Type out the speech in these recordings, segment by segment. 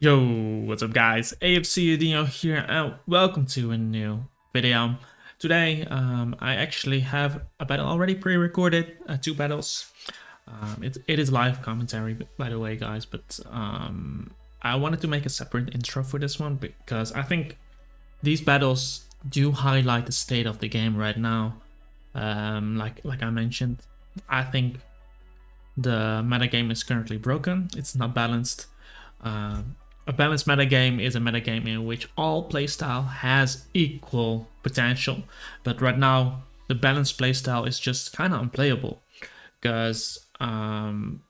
Yo, what's up guys? AFC Dino here and welcome to a new video. Today I actually have a battle already pre-recorded, two battles. It is live commentary by the way guys, but I wanted to make a separate intro for this one because I think these battles do highlight the state of the game right now. Like I mentioned, I think the metagame is currently broken. It's not balanced. A balanced metagame is a metagame in which all playstyle has equal potential, but right now the balanced playstyle is just kind of unplayable because balance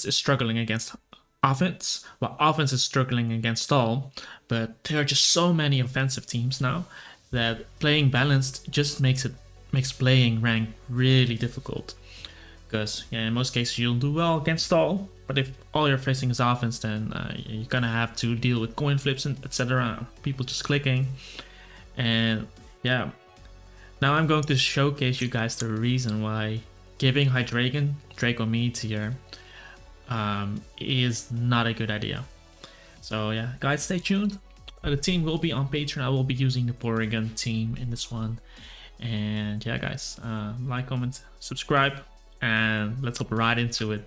is struggling against offense, while offense is struggling against all. But there are just so many offensive teams now that playing balanced just makes playing ranked really difficult. Because yeah, in most cases you'll do well against all, but if all you're facing is offense, then you're gonna have to deal with coin flips and etc. People just clicking, and yeah. Now I'm going to showcase you guys the reason why giving Hydreigon, Draco Meteor is not a good idea. So yeah, guys, stay tuned. The team will be on Patreon. I will be using the Porygon team in this one, and yeah, guys, like, comment, subscribe. And let's hop right into it.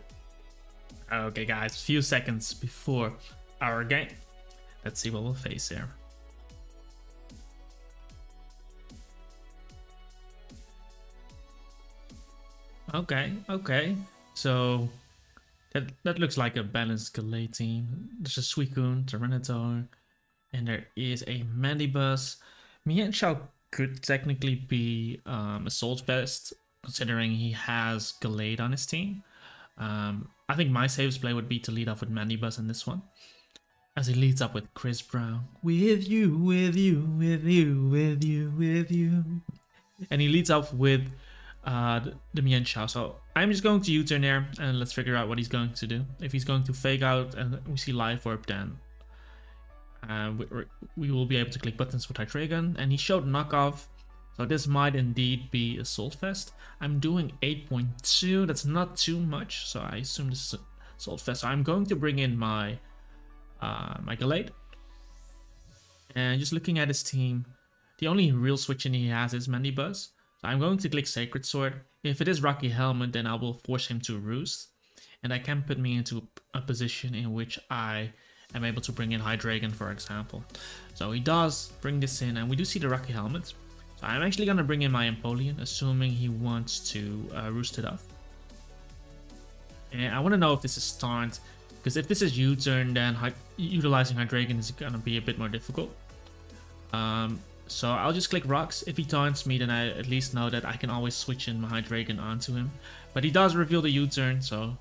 Okay guys, few seconds before our game. Let's see what we'll face here. Okay. So that looks like a balanced Gallade team. There's a Suicune, Tyranitar, and there is a Mandibuzz. Mienshao could technically be Assault Vest, considering he has Gallade on his team. I think my safest play would be to lead off with Mandibuzz in this one, as he leads up with Chris Brown. With you. And he leads off with the Mienshao. So I'm just going to U-turn there, and let's figure out what he's going to do. If he's going to fake out and we see Life Orb, then we will be able to click buttons with Hydreigon. And he showed knockoff. So this might indeed be Assault Vest. I'm doing 8.2, that's not too much, so I assume this is Assault Vest. So I'm going to bring in my my Gallade. And just looking at his team, the only real switch in he has is Mandibuzz. So I'm going to click Sacred Sword. If it is Rocky Helmet, then I will force him to Roost. And that can put me into a position in which I am able to bring in Hydreigon, for example. So he does bring this in, and we do see the Rocky Helmet. I'm actually going to bring in my Empoleon, assuming he wants to roost it off. And I want to know if this is taunt, because if this is U-turn, then utilizing Hydreigon is going to be a bit more difficult. So I'll just click Rocks. If he taunts me, then I at least know that I can always switch in my Hydreigon onto him. But he does reveal the U-turn, so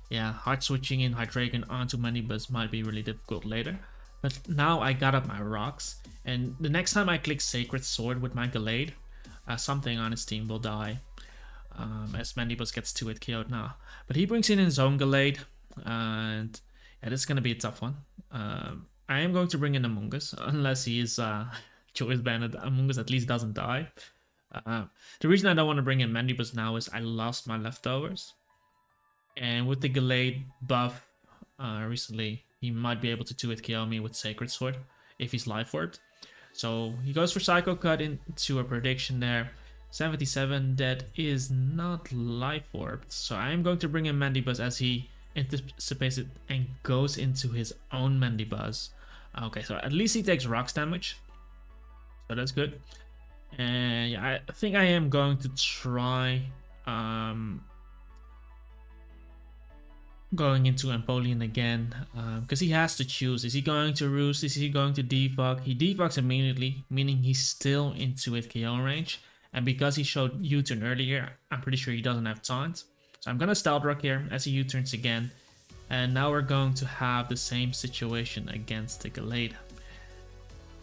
yeah, hard switching in Hydreigon onto Mandibuzz might be really difficult later. But now I got up my Rocks, and the next time I click Sacred Sword with my Gallade, something on his team will die, as Mandibuzz gets 2-hit KO'd now. But he brings in his own Gallade, and yeah, this is going to be a tough one. I am going to bring in Among Us, unless he is choice banned. Among Us at least doesn't die. The reason I don't want to bring in Mandibuzz now is I lost my leftovers, and with the Gallade buff recently, he might be able to 2-hit KO me with Sacred Sword if he's Life Orbed. So he goes for Psycho Cut into a prediction there. 77, that is not Life Orbed. So I am going to bring in Mandibuzz as he anticipates it and goes into his own Mandibuzz. Okay, so at least he takes Rocks damage. So that's good. And yeah, I think I am going to try going into Empoleon again, because he has to choose. Is he going to Roost? Is he going to defog? He defogs immediately, meaning he's still in 2-hit KO range. And because he showed U-turn earlier, I'm pretty sure he doesn't have taunt. So I'm gonna Stealth Rock here as he U-turns again. And now we're going to have the same situation against the Gallade.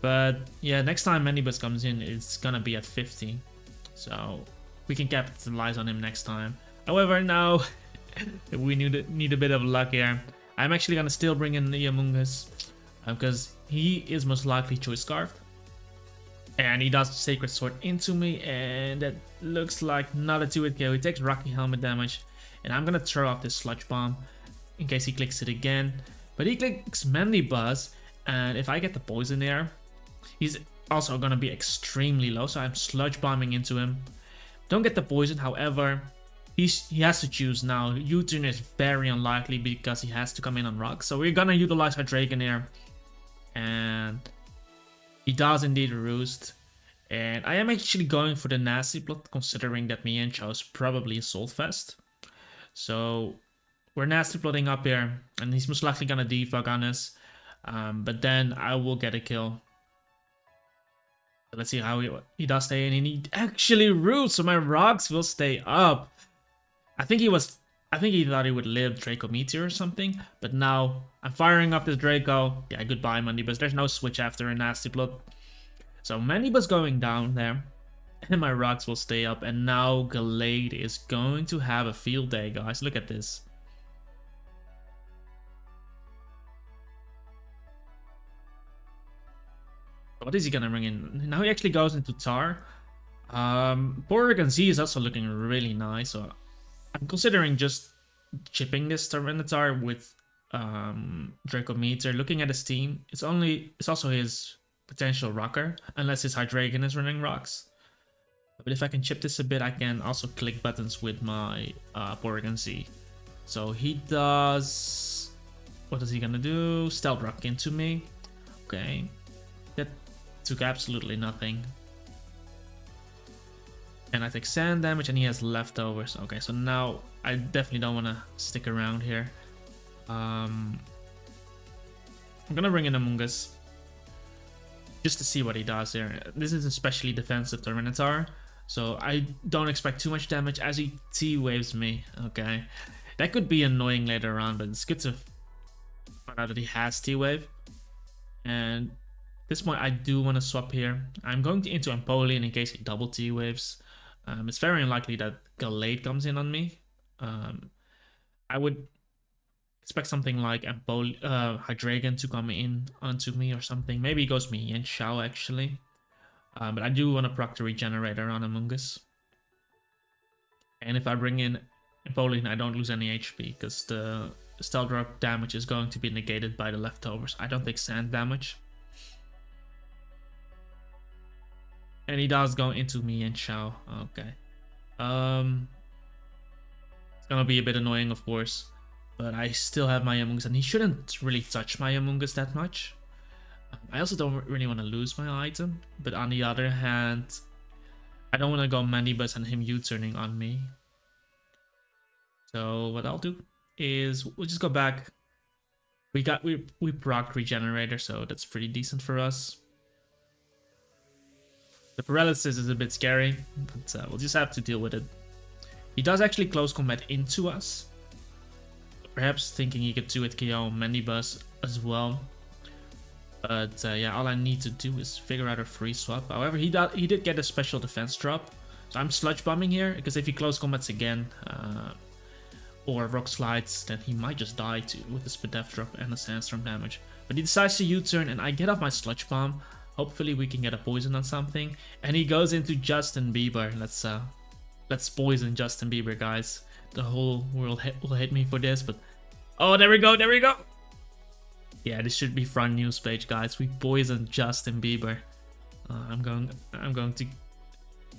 But yeah, next time Mandibuzz comes in, it's gonna be at 50. So we can capitalize on him next time. However, now we need a bit of luck here. I'm actually gonna still bring in the Among Us, because he is most likely Choice Scarfed. And he does Sacred Sword into me, and that looks like not a 2-hit KO. He takes Rocky Helmet damage, and I'm gonna throw off this Sludge Bomb in case he clicks it again. But he clicks Mandibuzz, and if I get the poison there, he's also gonna be extremely low, so I'm sludge bombing into him. Don't get the poison, however, he has to choose now. U-turn is very unlikely because he has to come in on rocks, so we're gonna utilize Hydreigon here. And he does indeed roost. And I am actually going for the nasty plot, considering that Mienshao is probably a Saltfest. So we're nasty plotting up here, and he's most likely gonna defog on us. But then I will get a kill. Let's see how he does stay in, and he actually roots, so my rocks will stay up. I think he thought he would live Draco Meteor or something, but now I'm firing off this Draco. Yeah, goodbye Mandibuzz. There's no switch after a nasty plot. So Mandibuzz going down there, and my rocks will stay up, and now Gallade is going to have a field day, guys. Look at this. What is he gonna bring in? Now he actually goes into Tar. Porygon Z is also looking really nice, so I'm considering just chipping this Tyranitar with Draco Meteor. Looking at his team, it's also his potential rocker, unless his Hydreigon is running rocks. But if I can chip this a bit, I can also click buttons with my Porygon Z. So he does... What is he gonna do? Stealth Rock into me. Okay. That took absolutely nothing. And I take sand damage, and he has leftovers. Okay, so now I definitely don't want to stick around here. I'm gonna bring in Among Us just to see what he does here. This is especially defensive Tyranitar, so I don't expect too much damage as he T-waves me. Okay, that could be annoying later on, but it's good to find out that he has T-wave. And at this point, I do want to swap here. I'm going into Empoleon in case he double T-waves. It's very unlikely that Gallade comes in on me. I would expect something like Hydreigon to come in onto me or something. Maybe he goes Mienshao actually. But I do want to proc the Regenerator on Among Us. And if I bring in Empoleon, I don't lose any HP because the Stealth Rock damage is going to be negated by the leftovers. I don't take sand damage. And he does go into Mienshao. Okay. It's gonna be a bit annoying, of course. But I still have my Among Us, and he shouldn't really touch my Among Us that much. I also don't really want to lose my item. But on the other hand, I don't want to go Mandibuzz and him U-turning on me. So what I'll do is we'll just go back. We proc Regenerator, so that's pretty decent for us. The paralysis is a bit scary, but we'll just have to deal with it. He does actually close combat into us. Perhaps thinking he could 2-hit KO Mandibuzz as well. But yeah, all I need to do is figure out a free swap. However, he did get a special defense drop. So I'm sludge bombing here, because if he close combats again, or rock slides, then he might just die too with the Spadef drop and the sandstorm damage. But he decides to U-turn, and I get off my sludge bomb. Hopefully we can get a poison on something. And he goes into Justin Bieber. Let's poison Justin Bieber, guys. The whole world will hate me for this, but... Oh, there we go, there we go! Yeah, this should be front news page, guys. We poisoned Justin Bieber. I'm going to...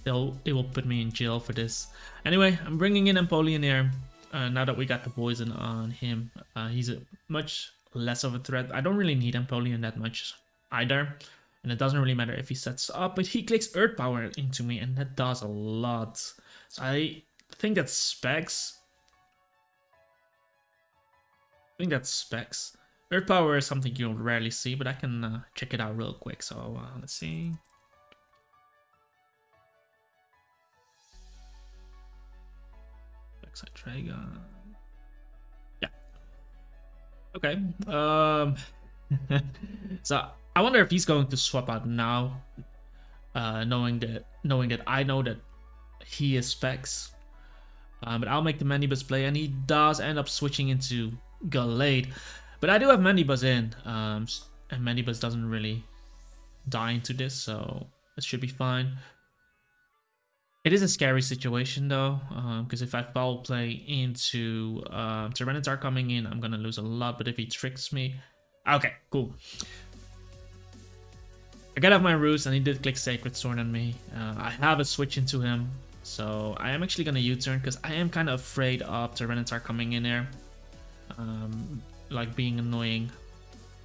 It will put me in jail for this. Anyway, I'm bringing in Empoleon here. Now that we got the poison on him. He's a much less of a threat. I don't really need Empoleon that much either. And it doesn't really matter if he sets up, but he clicks Earth Power into me, and that does a lot. So I think that's specs. Earth Power is something you'll rarely see, but I can check it out real quick. So let's see. Backside Dragon. Yeah. Okay. So I wonder if he's going to swap out now, knowing that I know that he is specs. But I'll make the Mandibuzz play, and he does end up switching into Gallade. But I do have Mandibuzz in, and Mandibuzz doesn't really die into this, so it should be fine. It is a scary situation though, because if I foul play into Tyranitar coming in, I'm gonna lose a lot. But if he tricks me, okay, cool. I got out my roost and he did click Sacred Sword on me. I have a switch into him, so I am actually gonna U-turn because I am kind of afraid of Tyranitar coming in there, like being annoying,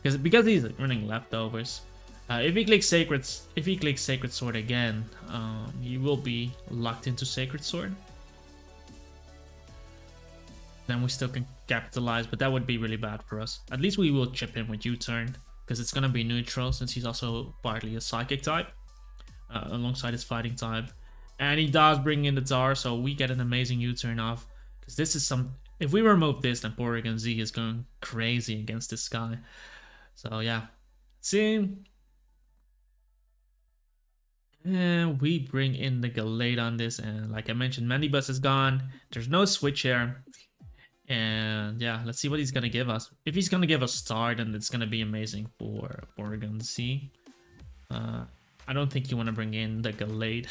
because he's running leftovers. If he clicks Sacred Sword again, he will be locked into Sacred Sword. Then we still can capitalize, but that would be really bad for us. At least we will chip him with U-turn, because it's gonna be neutral since he's also partly a Psychic type, alongside his Fighting type. And he does bring in the Tar, so we get an amazing U-turn off. Because this is some... If we remove this, then Porygon Z is going crazy against this guy. So yeah. See... And we bring in the Gallade on this, and like I mentioned, Mandibuzz is gone. There's no switch here. And yeah, let's see what he's gonna give us. If he's gonna give us Star, then it's gonna be amazing for Porygon Z. I don't think you want to bring in the Gallade.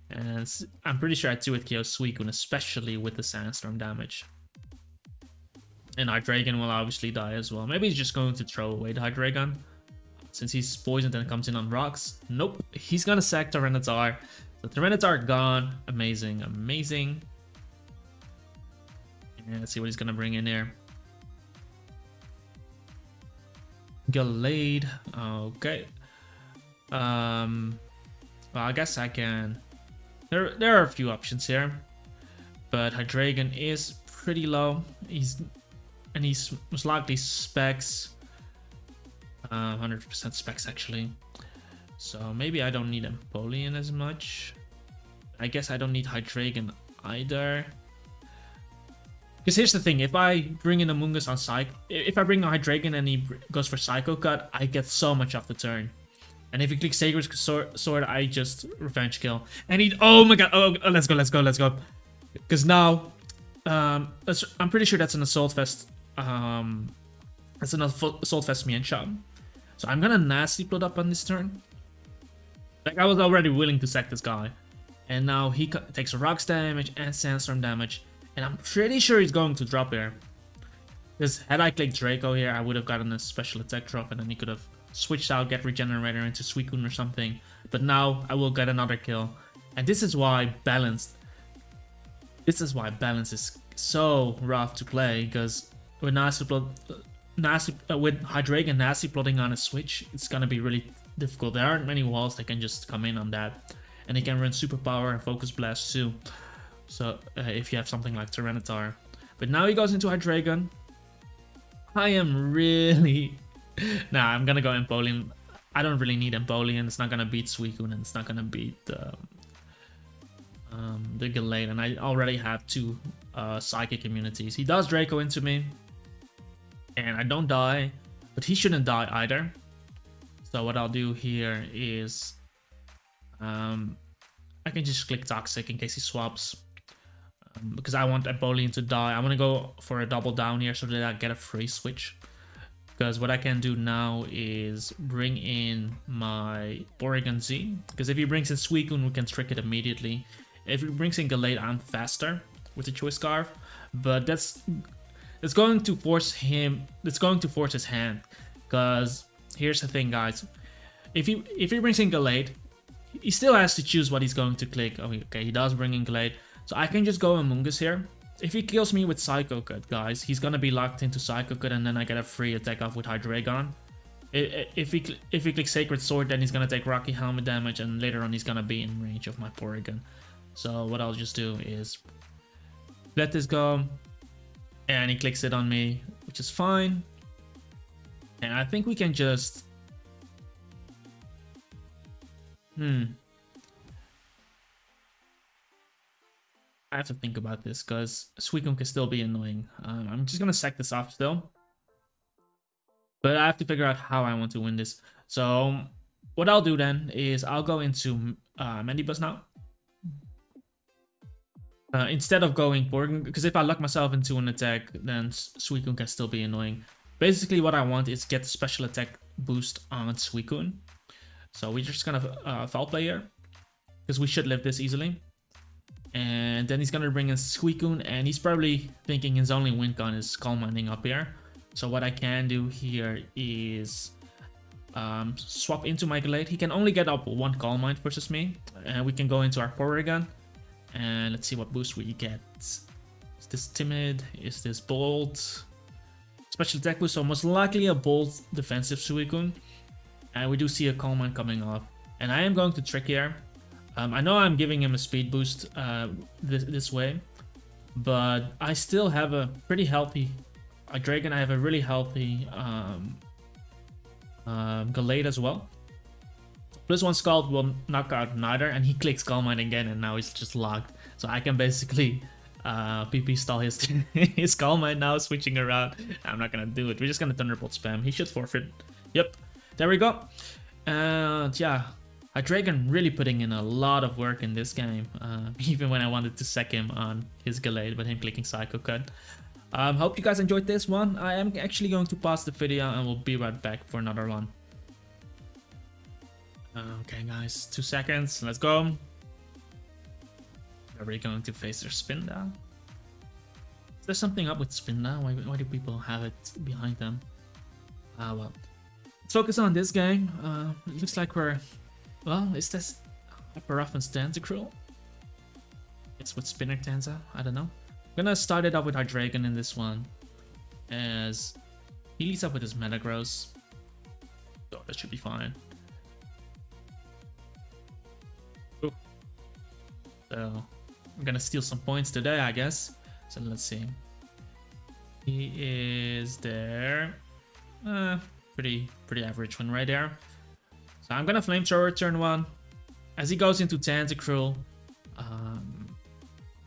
And I'm pretty sure I 2-hit KO Suicune, especially with the Sandstorm damage. And Hydreigon will obviously die as well. Maybe he's just going to throw away the Hydreigon, since he's poisoned and comes in on rocks. Nope, he's gonna sack Tyranitar. So Tyranitar gone. Amazing, amazing. And let's see what he's gonna bring in there. Gallade. Okay. Well, I guess I can. There are a few options here, but Hydreigon is pretty low. He's most likely specs. 100% specs actually. So maybe I don't need Empoleon as much. I guess I don't need Hydreigon either. Because here's the thing, if I bring in Amoonguss on Psych, if I bring a Hydreigon and he goes for Psycho Cut, I get so much off the turn. And if he clicks Sacred Sword, I just Revenge Kill. And he, oh my god, oh, let's go, let's go, let's go. Because now, I'm pretty sure that's an Assault Vest, that's an Assault Vest Mienshao. So I'm gonna Nasty Plot up on this turn. Like, I was already willing to sack this guy. And now he takes Rocks damage and Sandstorm damage. And I'm pretty sure he's going to drop here. Because had I clicked Draco here, I would have gotten a special attack drop. And then he could have switched out, get Regenerator into Suicune or something. But now I will get another kill. And this is why balance is so rough to play. Because with with Hydreigon Nasty Plotting on a switch, it's gonna be really difficult. There aren't many walls that can just come in on that, and they can run Superpower and Focus Blast too. So if you have something like Tyranitar, but now he goes into Hydreigon. I am really nah. I'm gonna go Empoleon. I don't really need Empoleon. It's not gonna beat Suicune, and it's not gonna beat the Gallade. And I already have two Psychic immunities. He does Draco into me. And I don't die, but he shouldn't die either. So what I'll do here is I can just click Toxic in case he swaps, because I want Empoleon to die. I want to go for a double down here so that I get a free switch. Because what I can do now is bring in my Porygon Z, because if he brings in Suicune, we can trick it immediately. If he brings in Gallade, I'm faster with the Choice Scarf, but it's going to force him. It's going to force his hand. Because here's the thing, guys. If he brings in Gallade, he still has to choose what he's going to click. Oh, okay, he does bring in Gallade. So I can just go Amoonguss here. If he kills me with Psycho Cut, guys, he's gonna be locked into Psycho Cut, and then I get a free attack off with Hydreigon. If he clicks Sacred Sword, then he's gonna take Rocky Helmet damage, and later on he's gonna be in range of my Porygon. So what I'll just do is let this go. And he clicks it on me, which is fine. And I think we can just... I have to think about this, because Suicune can still be annoying. I'm just going to sack this off still. But I have to figure out how I want to win this. So what I'll do then is I'll go into Mandibuzz now. Instead of going Porygon, because if I lock myself into an attack, then Suicune can still be annoying. Basically, what I want is get the special attack boost on Suicune. So we're just gonna foul play here. because we should live this easily. And then he's gonna bring in Suicune, and he's probably thinking his only win con is Calm Minding up here. So what I can do here is swap into my Gallade. He can only get up one Calm Mind versus me, and we can go into our Porygon, and let's see what boost we get. Is this Timid? Is this Bold? Special attack boost, so most likely a Bold defensive Suicune. And we do see a Calm Mind coming off. And I am going to Trick here. I know I'm giving him a speed boost this way, but I still have a pretty healthy Dragon. I have a really healthy Gallade as well. +1 Scald will knock out neither, and he clicks Calm Mind again, and now he's just locked. So I can basically PP stall his his Calm Mind now, switching around. I'm not gonna do it. We're just gonna Thunderbolt spam. He should forfeit. Yep, there we go. And yeah, Dragon really putting in a lot of work in this game, even when I wanted to sack him on his Gallade, but him clicking Psycho Cut. Hope you guys enjoyed this one. I am actually going to pause the video and we'll be right back for another one. Okay guys, 2 seconds, let's go. Are we going to face their Spin down? Is there something up with Spin down? Why do people have it behind them? Well, let's focus on this game. It looks like we're... Well, is this Hyperroughen's Tentacruel? It's with Spinner Tenza, I don't know. I'm gonna start it up with Hydreigon in this one, as he leads up with his Metagross. Oh, that should be fine. Ooh. So, I'm gonna steal some points today, I guess. So let's see. He is there. Pretty average one right there. So I'm gonna Flamethrower turn 1. As he goes into Tentacruel,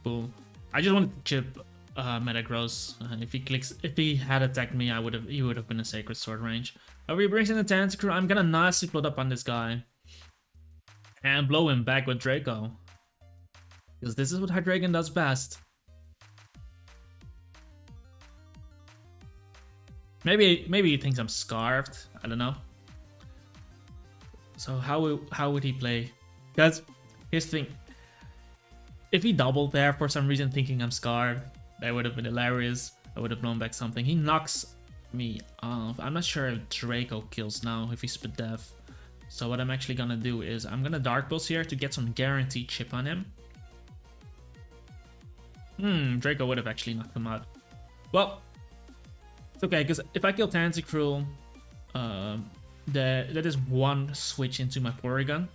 cool. I just wanted to chip Metagross. If he had attacked me, he would have been a Sacred Sword range. But he brings in the Tentacruel. I'm gonna nicely float up on this guy and blow him back with Draco, because this is what Hydreigon does best. Maybe he thinks I'm Scarfed. I don't know. So how would he play? Because here's the thing. If he doubled there for some reason thinking I'm Scarred, that would have been hilarious. I would have blown back something. He knocks me off. I'm not sure if Draco kills now, if he's Spit Def. So what I'm actually gonna do is I'm gonna Dark Pulse here to get some guaranteed chip on him. Draco would have actually knocked him out. Well, it's okay, because if I kill Tentacruel, that is one switch into my Porygon,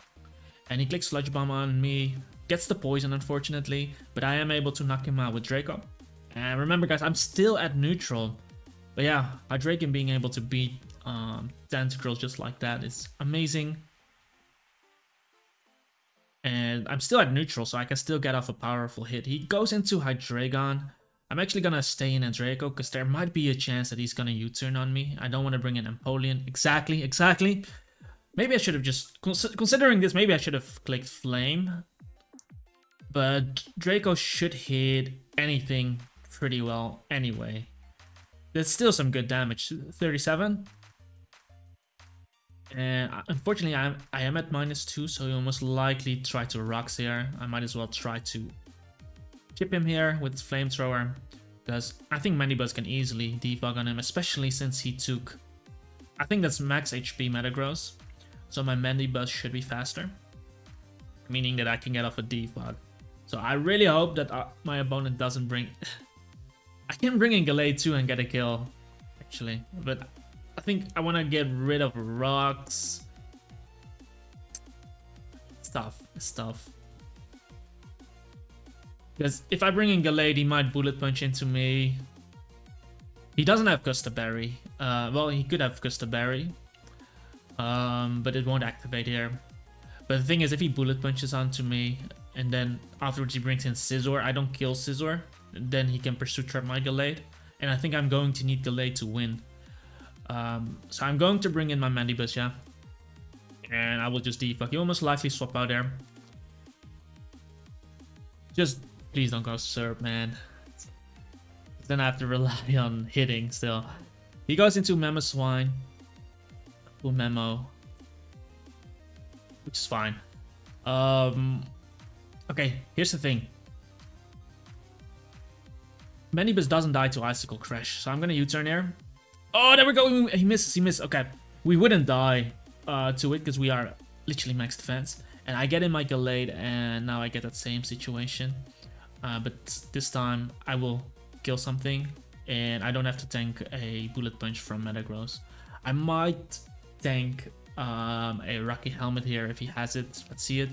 and he clicks Sludge Bomb on me, gets the poison unfortunately, but I am able to knock him out with Draco. And remember guys, I'm still at neutral, but yeah, Hydreigon being able to beat Tentacruel just like that is amazing. And I'm still at neutral, so I can still get off a powerful hit. He goes into Hydreigon. I'm actually gonna stay in a Draco because there might be a chance that he's gonna U-turn on me. I don't want to bring in Empoleon. Exactly. Maybe I should have just, considering this, maybe I should have clicked Flame. But Draco should hit anything pretty well anyway. There's still some good damage. 37. And unfortunately, I am at -2, so he'll most likely try to Rocks here. I might as well try to chip him here with Flamethrower, because I think Mandibuzz can easily debug on him, especially since he took, I think that's max HP Metagross, so my Mandibuzz should be faster, meaning that I can get off a debug. So I really hope that my opponent doesn't bring... I can bring in Gallade too and get a kill, actually, but I think I want to get rid of Rocks. It's tough. Because if I bring in Gallade, he might Bullet Punch into me. He doesn't have Custard Berry. Well, he could have Custard Berry, but it won't activate here. But the thing is, if he Bullet Punches onto me, and then afterwards he brings in Scizor, I don't kill Scizor, then he can Pursue Trap my Gallade. And I think I'm going to need Gallade to win. So I'm going to bring in my Mandibuzz, yeah. And I will just defog. He will most likely swap out there. Just please don't go Surf, man. Then I have to rely on hitting still. He goes into Mamoswine. PokeMMO. Which is fine. Okay, here's the thing. Manibus doesn't die to Icicle Crash, so I'm gonna U-turn here. Oh, there we go. He misses. He missed. Okay, we wouldn't die to it because we are literally max defense. And I get in my Gallade, and now I get that same situation. But this time I will kill something, and I don't have to tank a Bullet Punch from Metagross. I might tank a Rocky Helmet here if he has it. Let's see it.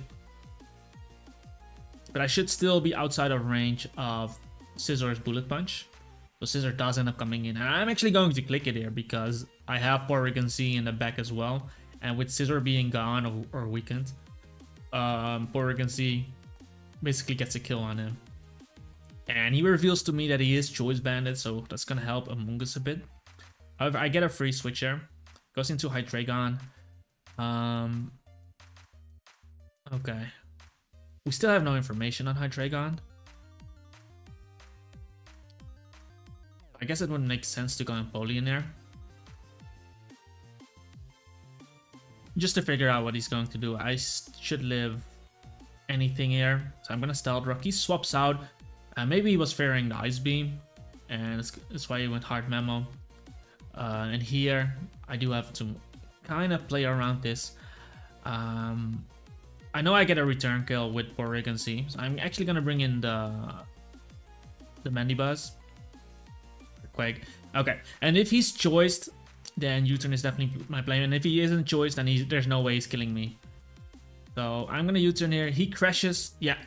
But I should still be outside of range of Scissor's Bullet Punch. So Scissor does end up coming in. And I'm actually going to click it here because I have Porygon Z in the back as well. And with Scissor being gone or weakened, Porygon Z basically gets a kill on him. And he reveals to me that he is Choice Banded, so that's gonna help Among Us a bit. However, I get a free switch here. Goes into Hydreigon. Okay. We still have no information on Hydreigon. I guess it wouldn't make sense to go Empoleon there. Just to figure out what he's going to do. I should live anything here. So I'm gonna Stealth Rock. He swaps out. Maybe he was fearing the Ice Beam, and that's why he went Hard Memo. And here I do have to kind of play around this. I know I get a return kill with Porygon Z, so I'm actually gonna bring in the Mandibuzz. Quake. Okay, and if he's choiced, then U-turn is definitely my play. And if he isn't choiced, then there's no way he's killing me. So I'm gonna U-turn here. He crashes. Yeah,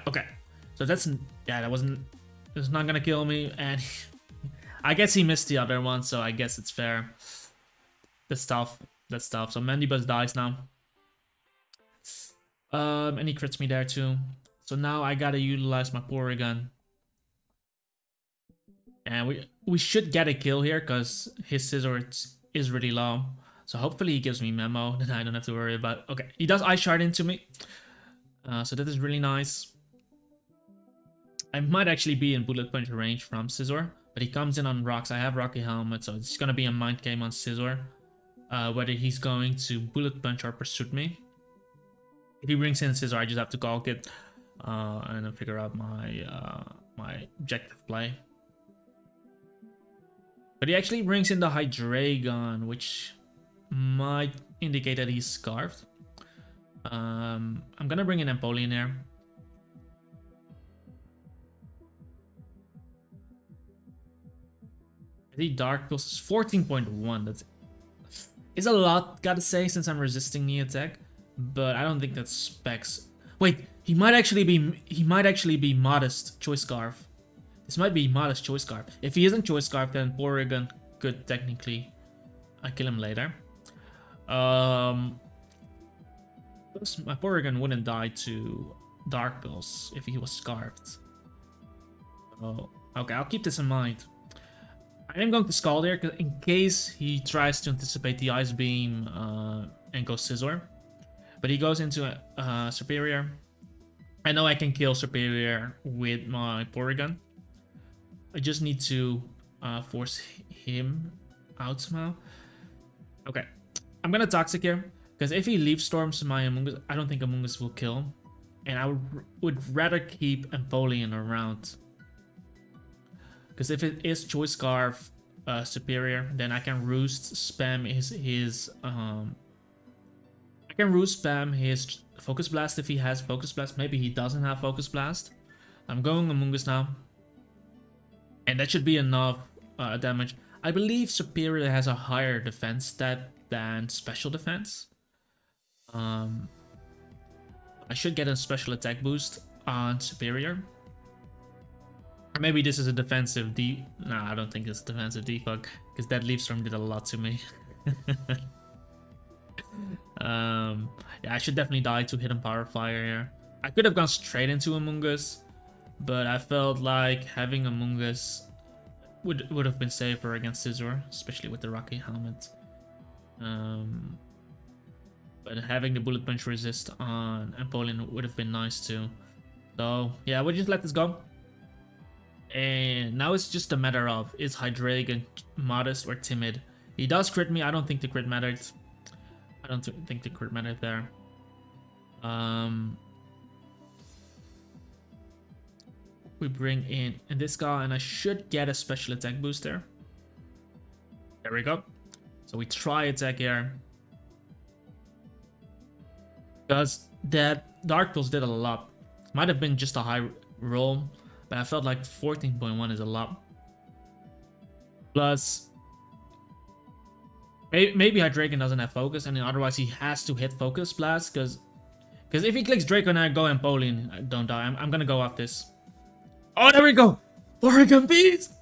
okay. So that's not gonna kill me, and I guess he missed the other one, so I guess it's fair. That's tough. So Mandibuzz dies now. And he crits me there too. So now I gotta utilize my Porygon. And we should get a kill here because his Scizor is really low. So hopefully he gives me Memo, then I don't have to worry about. Okay, he does Ice Shard into me. So that is really nice. I might actually be in Bullet Punch range from Scizor, but he comes in on rocks. I have Rocky Helmet, so it's gonna be a mind game on Scizor. Whether he's going to Bullet Punch or Pursuit me. If he brings in Scizor, I just have to Gawk it and then figure out my objective play. But he actually brings in the Hydreigon, which might indicate that he's Scarfed. I'm gonna bring in Empoleon here. The Dark Pulse is 14.1. That is a lot, gotta say, since I'm resisting the attack. But I don't think that's specs. Wait, he might actually be Modest Choice Scarf. This might be Modest Choice Scarf. If he isn't Choice Scarf, then Porygon could technically kill him later. My Porygon wouldn't die to Dark Pulse if he was Scarfed. Oh, okay, I'll keep this in mind. I am going to Scald here in case he tries to anticipate the Ice Beam and go Scizor. But he goes into Superior. I know I can kill Superior with my Porygon. I just need to force him out somehow. Okay, I'm gonna Toxic here. Because if he Leaf Storms my Among Us, I don't think Among Us will kill. And I would rather keep Empoleon around. Because if it is Choice Scarf Superior, then I can Roost spam his I can Roost spam his Focus Blast if he has Focus Blast. Maybe he doesn't have Focus Blast. I'm going Among Us now. And that should be enough damage. I believe Superior has a higher defense stat than Special Defense. I should get a special attack boost on Superior. Or maybe this is a defensive No, I don't think it's a defensive defog, because that Leaf Storm did a lot to me. Yeah, I should definitely die to Hidden Power Flyer here. I could have gone straight into Among Us, but I felt like having Among Us would have been safer against Scizor, especially with the Rocky Helmet. But having the Bullet Punch resist on Empoleon would have been nice too. So yeah, we'll just let this go. And now it's just a matter of, is Hydreigon Modest or Timid? He does crit me. I don't think the crit mattered. I don't think the crit mattered there. we bring in this guy, and I should get a special attack booster. There we go. So we try attack here. Because that Dark Pulse did a lot. Might have been just a high roll, but I felt like 14.1 is a lot. Plus, maybe Hydreigon doesn't have focus, and otherwise he has to hit focus blast. Because if he clicks Draco and I go Empoleon, I don't die. I'm gonna go off this. Oh, there we go! Oregon Beast!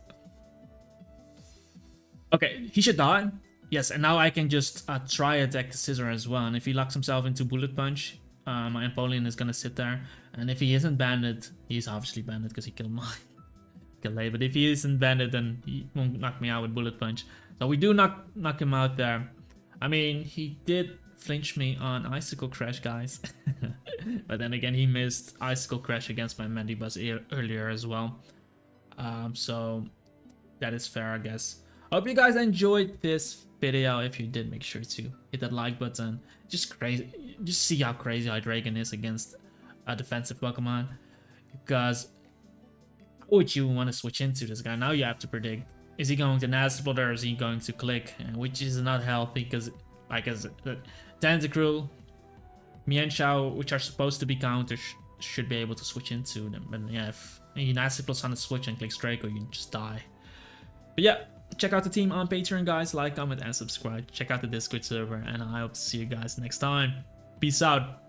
Okay, he should die. Yes, and now I can just try attack the Scissor as well. And if he locks himself into Bullet Punch, my Empoleon is gonna sit there. And if he isn't banded, he's obviously banded because he killed my Calais. But if he isn't banded, then he won't knock me out with Bullet Punch. So we do knock him out there. I mean, he did flinch me on Icicle Crash, guys. But then again, he missed Icicle Crash against my Mandibuzz earlier as well. So that is fair, I guess. Hope you guys enjoyed this video. If you did, make sure to hit that like button. Just see how crazy Hydreigon is against a defensive Pokemon. Because how would you want to switch into this guy? Now you have to predict. Is he going to Nasbot or is he going to click? Which is not healthy because, like, as Tentacruel, Mienshao, which are supposed to be counters, should be able to switch into them. But yeah, if he Nasbot's on the switch and clicks Draco, you just die. But yeah, check out the team on Patreon, guys. Like, comment, and subscribe. Check out the Discord server, and I hope to see you guys next time. Peace out.